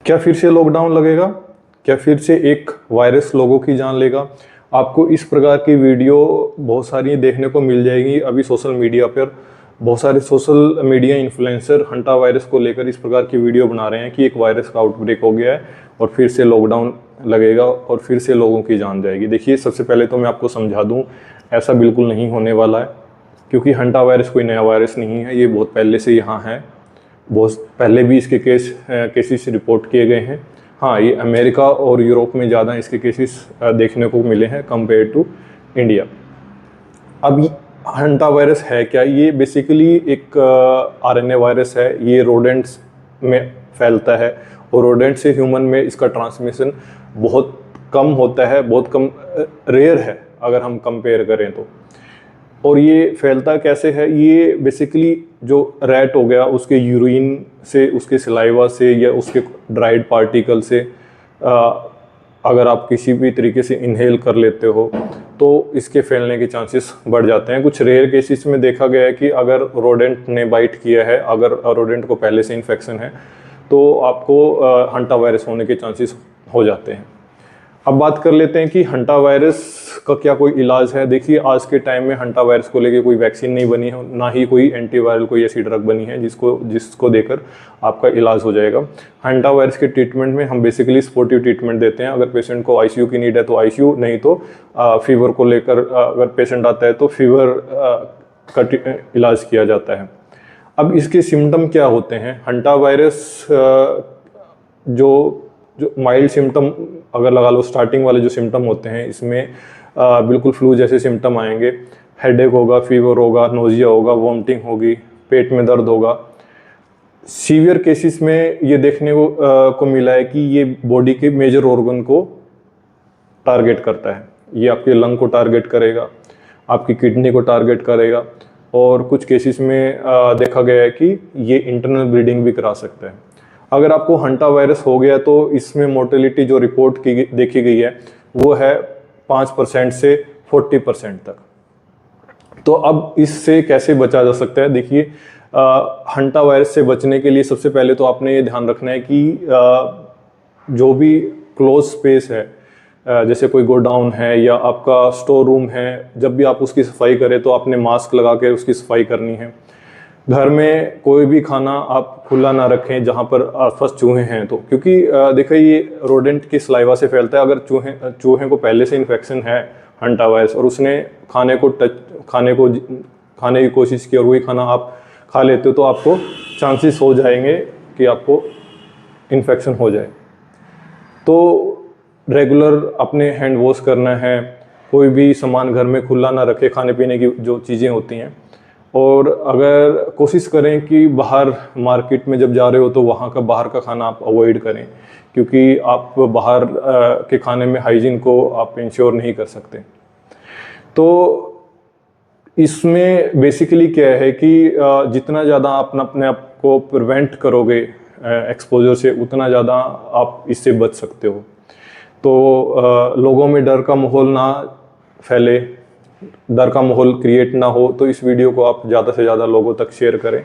क्या फिर से लॉकडाउन लगेगा? क्या फिर से एक वायरस लोगों की जान लेगा? आपको इस प्रकार की वीडियो बहुत सारी देखने को मिल जाएगी अभी सोशल मीडिया पर। बहुत सारे social media influencer hanta virus को लेकर इस प्रकार की वीडियो बना रहे हैं कि एक वायरस का आउटब्रेक हो गया है और फिर से लॉकडाउन लगेगा और फिर से लोगों की जान जाएगी। देखिए, सबसे पहले तो मैं आपको समझा दूं, ऐसा बिल्कुल नहीं होने वाला है, क्योंकि हंटा वायरस कोई नया वायरस नहीं है। ये बहुत पहले से यहाँ है, बहुत पहले भी इसके केसेस रिपोर्ट किए गए हैं। हाँ, ये अमेरिका और यूरोप में ज़्यादा इसके केसेस देखने को मिले हैं कंपेयर टू इंडिया। अब हंटा वायरस है क्या? ये बेसिकली एक आरएनए वायरस है। ये रोडेंट्स में फैलता है और रोडेंट से ह्यूमन में इसका ट्रांसमिशन बहुत कम होता है, बहुत कम, रेयर है अगर हम कंपेयर करें तो। और ये फैलता कैसे है? ये बेसिकली जो रैट हो गया उसके यूरिन से, उसके सलाइवा से या उसके ड्राइड पार्टिकल से अगर आप किसी भी तरीके से इनहेल कर लेते हो तो इसके फैलने के चांसेस बढ़ जाते हैं। कुछ रेयर केसेस में देखा गया है कि अगर रोडेंट ने बाइट किया है, अगर रोडेंट को पहले से इन्फेक्शन है, तो आपको हंटा वायरस होने के चांसेस हो जाते हैं। अब बात कर लेते हैं कि हंटा वायरस का क्या कोई इलाज है। देखिए, आज के टाइम में हंटा वायरस को लेके कोई वैक्सीन नहीं बनी है, ना ही कोई एंटीवायरल कोई ऐसी ड्रग बनी है जिसको देकर आपका इलाज हो जाएगा। हंटा वायरस के ट्रीटमेंट में हम बेसिकली सपोर्टिव ट्रीटमेंट देते हैं। अगर पेशेंट को आईसीयू की नीड है तो आईसीयू, नहीं तो फीवर को लेकर अगर पेशेंट आता है तो फीवर का इलाज किया जाता है। अब इसके सिम्टम क्या होते हैं? हंटा वायरस जो माइल्ड सिम्टम अगर लगा लो, स्टार्टिंग वाले जो सिम्टम होते हैं इसमें बिल्कुल फ्लू जैसे सिम्टम आएंगे। हेडेक होगा, फीवर होगा, नोजिया होगा, वॉमिटिंग होगी, पेट में दर्द होगा। सीवियर केसेस में ये देखने को मिला है कि ये बॉडी के मेजर ऑर्गन को टारगेट करता है। ये आपके लंग को टारगेट करेगा, आपकी किडनी को टारगेट करेगा, और कुछ केसेस में देखा गया है कि ये इंटरनल ब्लीडिंग भी करा सकता है। अगर आपको हंटा वायरस हो गया तो इसमें मोर्टेलिटी जो रिपोर्ट देखी गई है वो है 5% से 40% तक। तो अब इससे कैसे बचा जा सकता है? देखिए, हंटा वायरस से बचने के लिए सबसे पहले तो आपने ये ध्यान रखना है कि जो भी क्लोज स्पेस है, जैसे कोई गोडाउन है या आपका स्टोर रूम है, जब भी आप उसकी सफाई करें तो आपने मास्क लगा के उसकी सफाई करनी है। घर में कोई भी खाना आप खुला ना रखें जहाँ पर आसपास चूहे हैं तो, क्योंकि देखिए ये रोडेंट की सलाइवा से फैलता है। अगर चूहे को पहले से इन्फेक्शन है हंटा वायरस और उसने खाने की कोशिश की और वही खाना आप खा लेते हो तो आपको चांसेस हो जाएंगे कि आपको इन्फेक्शन हो जाए। तो रेगुलर अपने हैंड वॉश करना है, कोई भी सामान घर में खुला ना रखे, खाने पीने की जो चीज़ें होती हैं। और अगर कोशिश करें कि बाहर मार्केट में जब जा रहे हो तो वहाँ का बाहर का खाना आप अवॉइड करें, क्योंकि आप बाहर के खाने में हाइजीन को आप इंश्योर नहीं कर सकते। तो इसमें बेसिकली क्या है कि जितना ज़्यादा आप अपने आप को प्रिवेंट करोगे एक्सपोजर से, उतना ज़्यादा आप इससे बच सकते हो। तो लोगों में डर का माहौल ना फैले, डर का माहौल क्रिएट ना हो, तो इस वीडियो को आप ज़्यादा से ज़्यादा लोगों तक शेयर करें।